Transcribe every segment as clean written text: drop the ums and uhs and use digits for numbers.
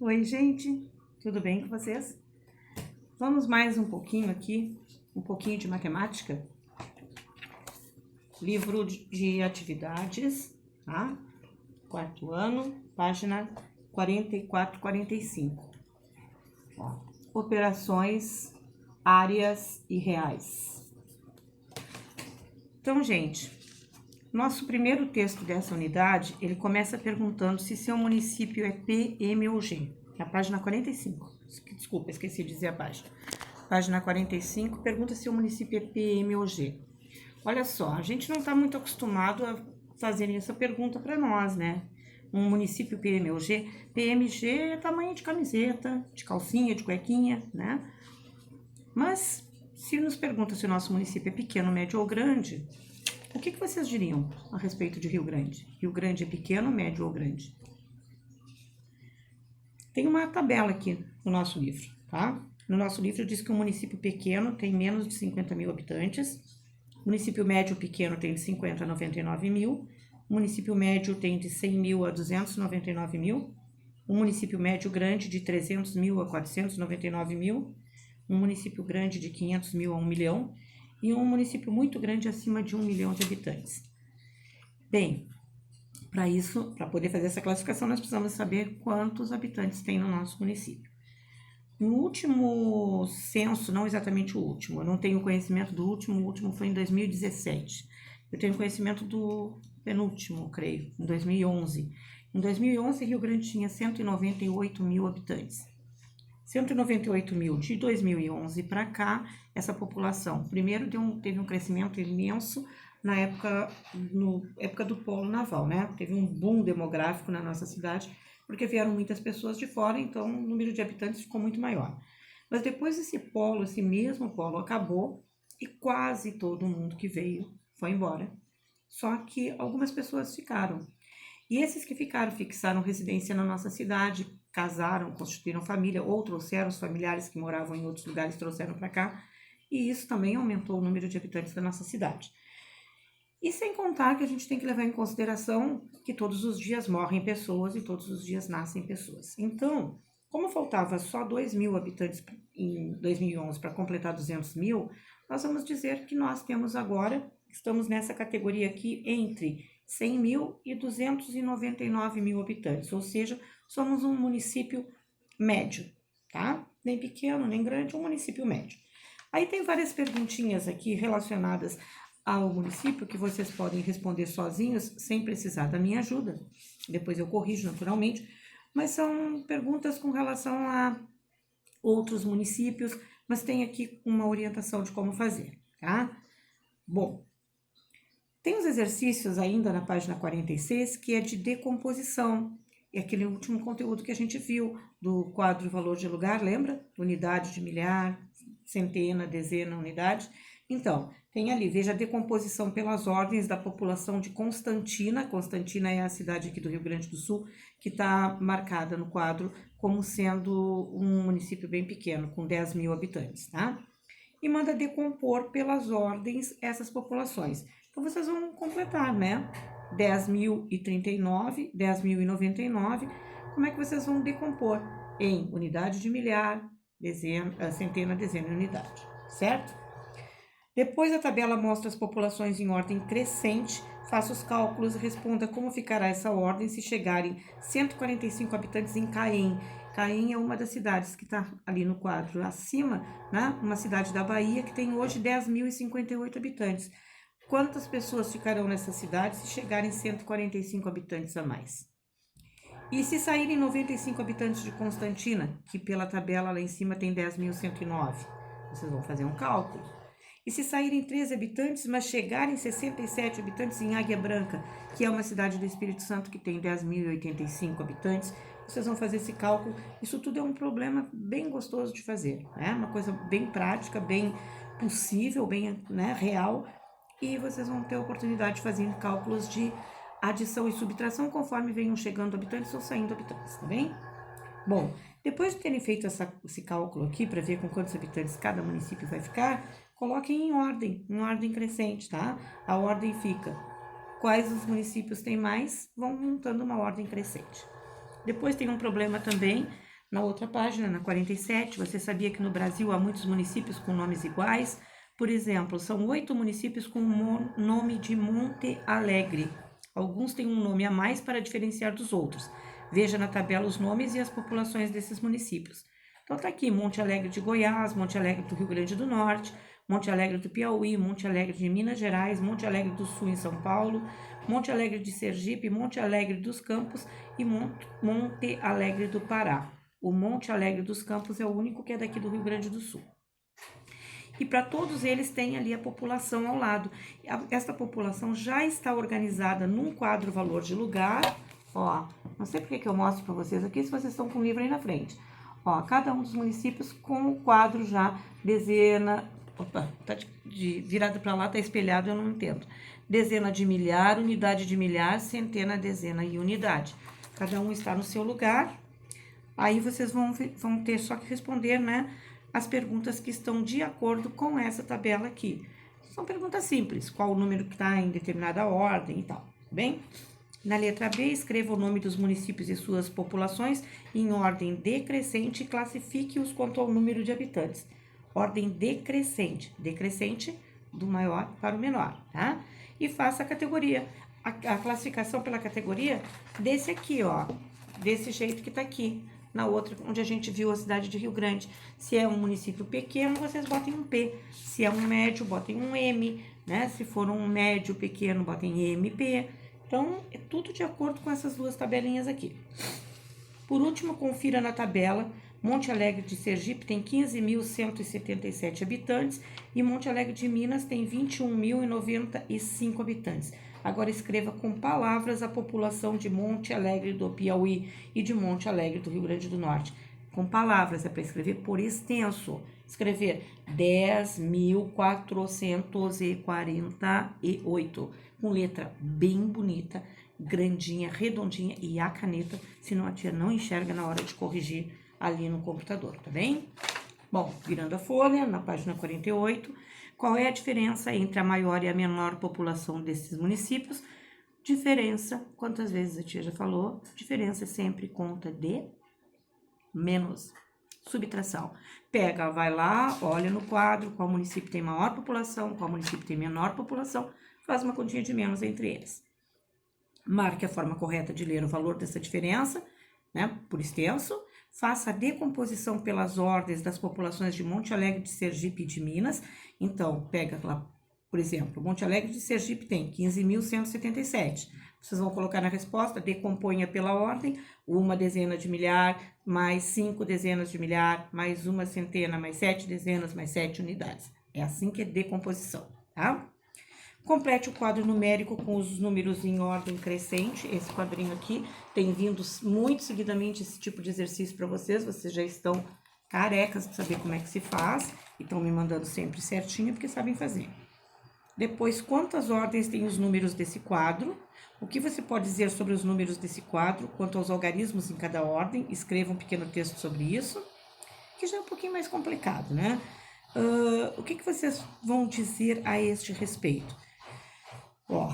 Oi, gente, tudo bem com vocês? Vamos mais um pouquinho aqui, um pouquinho de matemática. Livro de atividades, tá? Quarto ano, página 44, 45. Ó, operações, áreas e reais. Então, gente, nosso primeiro texto dessa unidade, ele começa perguntando se seu município é PM ou G. Na página 45. Desculpa, esqueci de dizer a página. Página 45, pergunta se o município é PM ou G. Olha só, a gente não está muito acostumado a fazerem essa pergunta para nós, né? Um município PM ou G. PMG é tamanho de camiseta, de calcinha, de cuequinha, né? Mas, se nos pergunta se o nosso município é pequeno, médio ou grande, o que vocês diriam a respeito de Rio Grande? Rio Grande é pequeno, médio ou grande? Tem uma tabela aqui no nosso livro, tá? No nosso livro diz que um município pequeno tem menos de 50 mil habitantes, município médio pequeno tem de 50 a 99 mil, município médio tem de 100 mil a 299 mil, um município médio grande de 300 mil a 499 mil, um município grande de 500 mil a 1 milhão e um município muito grande acima de 1 milhão de habitantes. Bem, para isso, para poder fazer essa classificação, nós precisamos saber quantos habitantes tem no nosso município. No último censo, não exatamente o último, eu não tenho conhecimento do último, o último foi em 2017. Eu tenho conhecimento do penúltimo, creio, em 2011. Em 2011, Rio Grande tinha 198 mil habitantes. 198 mil de 2011 para cá, essa população, primeiro teve um crescimento imenso na época do polo naval, né? Teve um boom demográfico na nossa cidade, porque vieram muitas pessoas de fora, então o número de habitantes ficou muito maior. Mas depois esse mesmo polo acabou e quase todo mundo que veio foi embora. Só que algumas pessoas ficaram. E esses que ficaram, fixaram residência na nossa cidade, casaram, constituíram família, ou trouxeram os familiares que moravam em outros lugares, trouxeram para cá, e isso também aumentou o número de habitantes da nossa cidade. E sem contar que a gente tem que levar em consideração que todos os dias morrem pessoas e todos os dias nascem pessoas. Então, como faltava só 2 mil habitantes em 2011 para completar 200 mil, nós vamos dizer que nós temos agora, estamos nessa categoria aqui entre 100 mil e 299 mil habitantes, ou seja, somos um município médio, tá? Nem pequeno, nem grande, um município médio. Aí tem várias perguntinhas aqui relacionadas ao município que vocês podem responder sozinhos, sem precisar da minha ajuda. Depois eu corrijo naturalmente, mas são perguntas com relação a outros municípios, mas tem aqui uma orientação de como fazer, tá? Bom, tem os exercícios ainda na página 46, que é de decomposição. É aquele último conteúdo que a gente viu do quadro valor de lugar, lembra? Unidade de milhar, centena, dezena, unidade. Então, tem ali, veja a decomposição pelas ordens da população de Constantina. Constantina é a cidade aqui do Rio Grande do Sul, que está marcada no quadro como sendo um município bem pequeno, com 10 mil habitantes, tá? E manda decompor pelas ordens essas populações. Então, vocês vão completar, né? 10.039, 10.099. Como é que vocês vão decompor? Em unidade de milhar, dezena, centena, dezena e unidade, certo? Depois a tabela mostra as populações em ordem crescente. Faça os cálculos e responda como ficará essa ordem se chegarem 145 habitantes em Caém. Caém é uma das cidades que está ali no quadro acima, né? Uma cidade da Bahia que tem hoje 10.058 habitantes. Quantas pessoas ficarão nessa cidade se chegarem 145 habitantes a mais? E se saírem 95 habitantes de Constantina, que pela tabela lá em cima tem 10.109? Vocês vão fazer um cálculo. E se saírem 13 habitantes, mas chegarem 67 habitantes em Águia Branca, que é uma cidade do Espírito Santo que tem 10.085 habitantes, vocês vão fazer esse cálculo. Isso tudo é um problema bem gostoso de fazer, né? Uma coisa bem prática, bem possível, bem, né, real. E vocês vão ter a oportunidade de fazer cálculos de adição e subtração conforme venham chegando habitantes ou saindo habitantes, tá bem? Bom, depois de terem feito esse cálculo aqui, para ver com quantos habitantes cada município vai ficar, coloquem em ordem crescente, tá? A ordem fica, quais os municípios têm mais, vão montando uma ordem crescente. Depois tem um problema também Na outra página, na 47, você sabia que no Brasil há muitos municípios com nomes iguais? Por exemplo, são 8 municípios com o nome de Monte Alegre. Alguns têm um nome a mais para diferenciar dos outros. Veja na tabela os nomes e as populações desses municípios. Então tá aqui, Monte Alegre de Goiás, Monte Alegre do Rio Grande do Norte, Monte Alegre do Piauí, Monte Alegre de Minas Gerais, Monte Alegre do Sul em São Paulo, Monte Alegre de Sergipe, Monte Alegre dos Campos e Monte Alegre do Pará. O Monte Alegre dos Campos é o único que é daqui do Rio Grande do Sul. E para todos eles tem ali a população ao lado. Essa população já está organizada num quadro valor de lugar. Ó, não sei porque que eu mostro para vocês aqui, se vocês estão com o livro aí na frente. Ó, cada um dos municípios com o quadro já dezena... Opa, tá virado para lá, tá espelhado, eu não entendo. Dezena de milhar, unidade de milhar, centena, dezena e unidade. Cada um está no seu lugar. Aí vocês vão ter só que responder, né, as perguntas que estão de acordo com essa tabela aqui. São perguntas simples, qual o número que está em determinada ordem e tal, bem? Na letra B, escreva o nome dos municípios e suas populações em ordem decrescente e classifique-os quanto ao número de habitantes. Ordem decrescente, decrescente do maior para o menor, tá? E faça a categoria, a classificação pela categoria desse aqui, ó, desse jeito que tá aqui. Na outra, onde a gente viu a cidade de Rio Grande. Se é um município pequeno, vocês botem um P. Se é um médio, botem um M, né? Se for um médio pequeno, botem MP. Então, é tudo de acordo com essas duas tabelinhas aqui. Por último, confira na tabela. Monte Alegre de Sergipe tem 15.177 habitantes e Monte Alegre de Minas tem 21.095 habitantes. Agora escreva com palavras a população de Monte Alegre do Piauí e de Monte Alegre do Rio Grande do Norte. Com palavras, é para escrever por extenso. Escrever 10.448, com letra bem bonita, grandinha, redondinha e a caneta, senão a tia não enxerga na hora de corrigir ali no computador, tá bem? Bom, virando a folha, na página 48, qual é a diferença entre a maior e a menor população desses municípios? Diferença, quantas vezes a tia já falou, diferença é sempre conta de menos. Subtração. Pega, vai lá, olha no quadro, qual município tem maior população, qual município tem menor população, faz uma continha de menos entre eles. Marque a forma correta de ler o valor dessa diferença, né, por extenso. Faça a decomposição pelas ordens das populações de Monte Alegre de Sergipe e de Minas. Então, pega lá, por exemplo, Monte Alegre de Sergipe tem 15.177. Vocês vão colocar na resposta, decomponha pela ordem, uma dezena de milhar, mais 5 dezenas de milhar, mais uma centena, mais 7 dezenas, mais 7 unidades. É assim que é decomposição, tá? Complete o quadro numérico com os números em ordem crescente. Esse quadrinho aqui tem vindo muito seguidamente esse tipo de exercício para vocês. Vocês já estão carecas de saber como é que se faz e estão me mandando sempre certinho porque sabem fazer. Depois, quantas ordens tem os números desse quadro? O que você pode dizer sobre os números desse quadro? Quanto aos algarismos em cada ordem? Escreva um pequeno texto sobre isso, que já é um pouquinho mais complicado, né? O que vocês vão dizer a este respeito? Ó,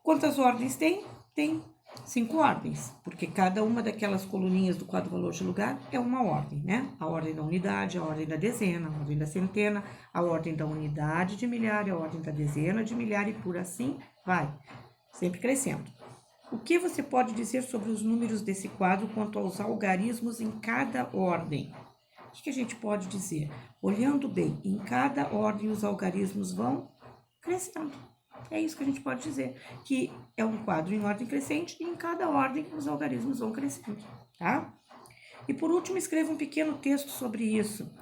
quantas ordens tem? Tem 5 ordens, porque cada uma daquelas coluninhas do quadro valor de lugar é uma ordem, né? A ordem da unidade, a ordem da dezena, a ordem da centena, a ordem da unidade de milhar, a ordem da dezena de milhar e por assim vai, sempre crescendo. O que você pode dizer sobre os números desse quadro quanto aos algarismos em cada ordem? O que a gente pode dizer? Olhando bem, em cada ordem os algarismos vão crescendo. É isso que a gente pode dizer, que é um quadro em ordem crescente e em cada ordem os algarismos vão crescendo, tá? E por último, escreva um pequeno texto sobre isso.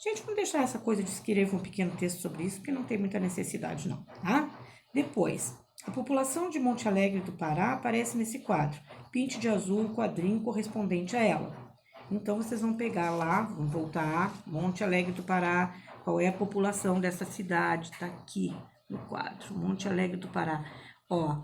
Gente, vamos deixar essa coisa de escrever um pequeno texto sobre isso, porque não tem muita necessidade não, tá? Depois, a população de Monte Alegre do Pará aparece nesse quadro. Pinte de azul o quadrinho correspondente a ela. Então, vocês vão pegar lá, vão voltar, Monte Alegre do Pará, qual é a população dessa cidade, tá aqui no quadro, Monte Alegre do Pará. Ó,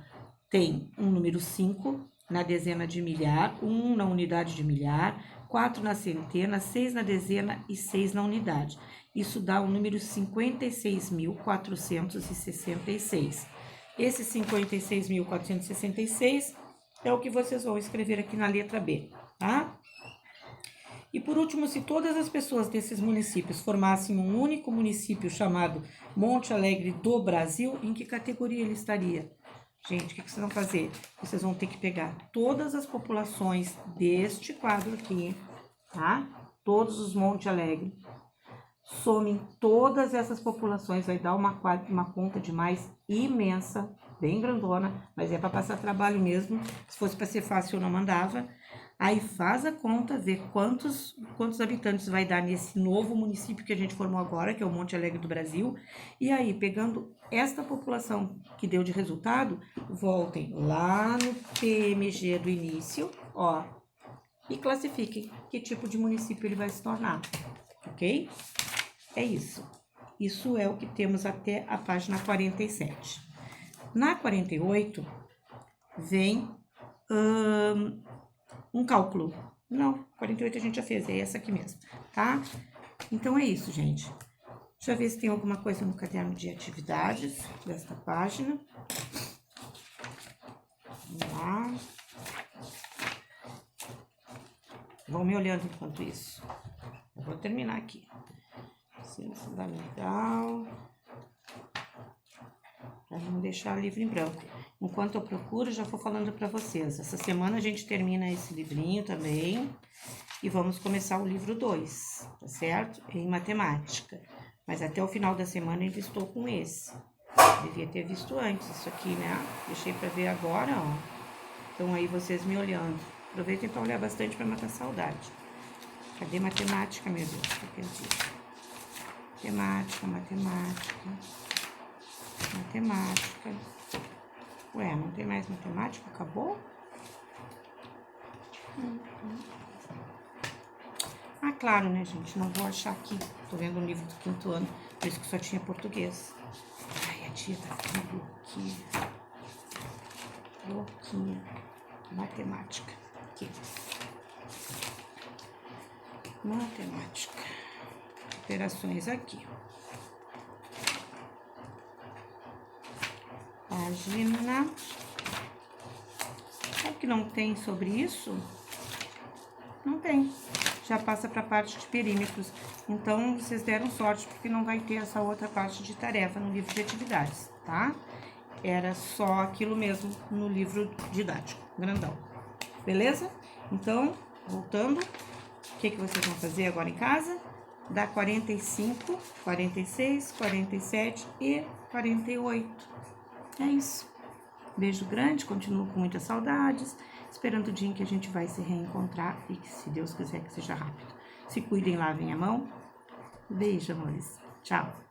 tem um número 5 na dezena de milhar, 1 na unidade de milhar, 4 na centena, 6 na dezena e 6 na unidade. Isso dá o número 56.466. Esse 56.466 é o que vocês vão escrever aqui na letra B, tá? E por último, se todas as pessoas desses municípios formassem um único município chamado Monte Alegre do Brasil, em que categoria ele estaria? Gente, o que vocês vão fazer? Vocês vão ter que pegar todas as populações deste quadro aqui, tá? Todos os Monte Alegre. Somem todas essas populações, vai dar uma conta de mais imensa, bem grandona, mas é para passar trabalho mesmo. Se fosse para ser fácil, eu não mandava. Aí faz a conta, vê quantos habitantes vai dar nesse novo município que a gente formou agora, que é o Monte Alegre do Brasil. E aí, pegando esta população que deu de resultado, voltem lá no PMG do início, ó, e classifiquem que tipo de município ele vai se tornar, ok? É isso. Isso é o que temos até a página 47. Na 48, vem um cálculo. Não, 48 a gente já fez, é essa aqui mesmo, tá? Então, é isso, gente. Deixa eu ver se tem alguma coisa no caderno de atividades desta página. Vamos lá. Vão me olhando enquanto isso. Eu vou terminar aqui. Ensino fundamental. Para não deixar livro em branco. Enquanto eu procuro, já vou falando para vocês. Essa semana a gente termina esse livrinho também. E vamos começar o livro 2, tá certo? Em matemática. Mas até o final da semana ainda estou com esse. Devia ter visto antes isso aqui, né? Deixei para ver agora, ó. Então aí vocês me olhando. Aproveitem para olhar bastante para matar saudade. Cadê matemática, meu Deus? Que eu perdi. Matemática. Ué, não tem mais matemática? Acabou? Ah, claro, né, gente? Não vou achar aqui. Tô vendo um livro do 5º ano, por isso que só tinha português. Ai, a tia tá ficando louquinha. Matemática. Aqui. Matemática. Operações aqui. Página. Sabe que não tem sobre isso? Não tem. Já passa para a parte de perímetros. Então, vocês deram sorte, porque não vai ter essa outra parte de tarefa no livro de atividades, tá? Era só aquilo mesmo no livro didático, grandão. Beleza? Então, voltando, o que vocês vão fazer agora em casa? Dá 45, 46, 47 e 48. É isso. Beijo grande, continuo com muitas saudades, esperando o dia em que a gente vai se reencontrar e que, se Deus quiser, que seja rápido. Se cuidem, lavem a mão. Beijo, amores. Tchau.